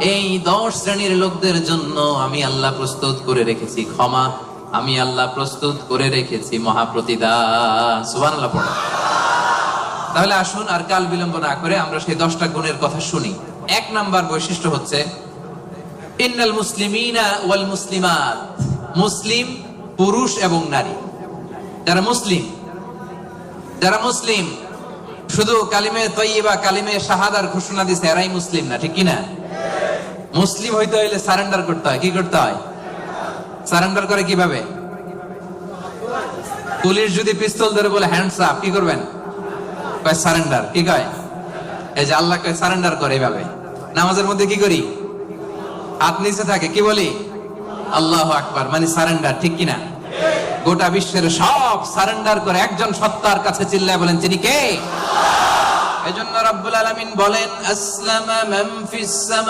এই 10 শ্রেণীর লোকদের জন্য আমি আল্লাহ প্রস্তুত করে রেখেছি ক্ষমা, আমি আল্লাহ প্রস্তুত করে রেখেছি মহাপ্রতিদান। সুবহানাল্লাহ পড়ো। তাহলে আসুন আর কাল বিলম্ব না করে আমরা সেই 10টা গুণের কথা শুনি। 1 নাম্বার বৈশিষ্ট্য হচ্ছে ইন্নাল মুসলিমিনা ওয়াল মুসলিমাত, মুসলিম পুরুষ এবং নারী, যারা মুসলিম শুধু কালিমে তয়্যিবা কালিমে শাহাদার ঘোষণা দিছে এরাই মুসলিম না, ঠিক কি না? মুসলিম হইতে হইলে সারেন্ডার করতে হয়। কি করতে হয়? সারেন্ডার করে কিভাবে? পুলিশ যদি পিস্তল ধরে বলে হ্যান্ডস আপ, কি করবেন? কয় সারেন্ডার। কি কয়? এই যে আল্লাহ কয় সারেন্ডার করে এইভাবে। নামাজের মধ্যে কি করি? হাত নিচে থাকে, কি বলি? আল্লাহু আকবার, মানে সারেন্ডার, ঠিক কিনা? গোটা বিশ্বের সব সারেন্ডার করে একজন সত্তার কাছে চিল্লায় বলেন তিনি কে? এজন্য রব্বুল আলামিন বলেন আসলামা মান ফিস সামা